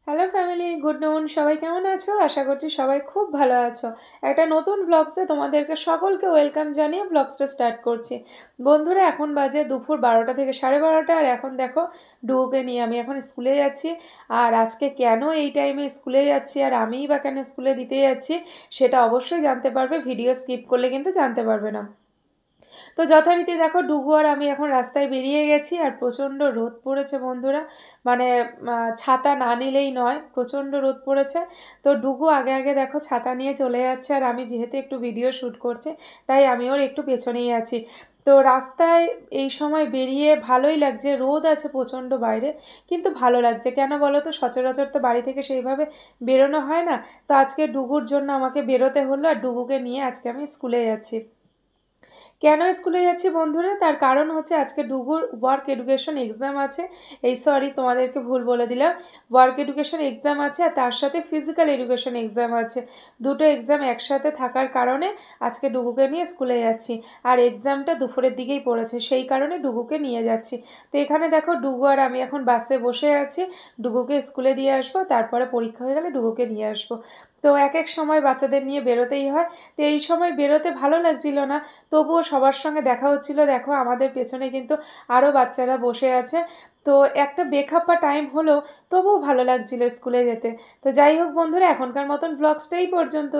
Hello family, good নুন। সবাই কেমন আছো? আশা করছি সবাই খুব ভালো আছো। একটা নতুন ব্লগসে তোমাদেরকে সকলকে ওয়েলকাম জানিয়ে ব্লগসটা স্টার্ট করছি। বন্ধুরা, এখন বাজে দুপুর 12টা থেকে 12:30, আর এখন দেখো ডুগুকে নিয়ে আমি এখন স্কুলে যাচ্ছি। আর আজকে কেন এই টাইমে স্কুলে যাচ্ছি আর আমিই বা কেন স্কুলে দিতে যাচ্ছি সেটা অবশ্যই জানতে পারবে, ভিডিও স্কিপ করলে কিন্তু জানতে পারবে না। তো যথারীতি দেখো ডুগু আর আমি এখন রাস্তায় বেরিয়ে গেছি, আর প্রচণ্ড রোদ পড়েছে বন্ধুরা। মানে ছাতা না নিলেই নয়, প্রচণ্ড রোদ পড়েছে। তো ডুগু আগে আগে দেখো ছাতা নিয়ে চলে যাচ্ছে, আর আমি যেহেতু একটু ভিডিও শ্যুট করছি তাই আমি ওর একটু পেছনেই আছি। তো রাস্তায় এই সময় বেরিয়ে ভালোই লাগছে, রোদ আছে প্রচণ্ড বাইরে, কিন্তু ভালো লাগছে। কেন বলো তো, সচরাচর তো বাড়ি থেকে সেইভাবে বেরোনো হয় না। তো আজকে ডুগুর জন্য আমাকে বেরোতে হলো, আর ডুগুকে নিয়ে আজকে আমি স্কুলে যাচ্ছি। কেন স্কুলে যাচ্ছি বন্ধুরা, তার কারণ হচ্ছে আজকে ডুগুর ওয়ার্ক এডুকেশন এক্সাম আছে। সরি, তোমাদেরকে ভুল বলে দিলাম। ওয়ার্ক এডুকেশন এক্সাম আছে, আর তার সাথে ফিজিক্যাল এডুকেশন এক্সাম আছে। দুটো এক্সাম একসাথে থাকার কারণে আজকে ডুগুকে নিয়ে স্কুলে যাচ্ছি। আর এক্সামটা দুপুরের দিকেই পড়েছে, সেই কারণে ডুগুকে নিয়ে যাচ্ছি। তো এখানে দেখো ডুগু আর আমি এখন বাসে বসে আছি। ডুগুকে স্কুলে দিয়ে আসবো, তারপরে পরীক্ষা হয়ে গেলে ডুগুকে নিয়ে আসবো। তো এক এক সময় বাচ্চাদের নিয়ে বেরোতেই হয়। তো এই সময় বেরোতে ভালো লাগছিল না, তবুও সবার সঙ্গে দেখা হচ্ছিল। দেখো আমাদের পেছনে কিন্তু আরও বাচ্চারা বসে আছে। তো একটা বেখাপ্পা টাইম হলেও তবুও ভালো লাগছিল স্কুলে যেতে। তো যাই হোক বন্ধুরা, এখনকার মতন ব্লগসটা এই পর্যন্ত।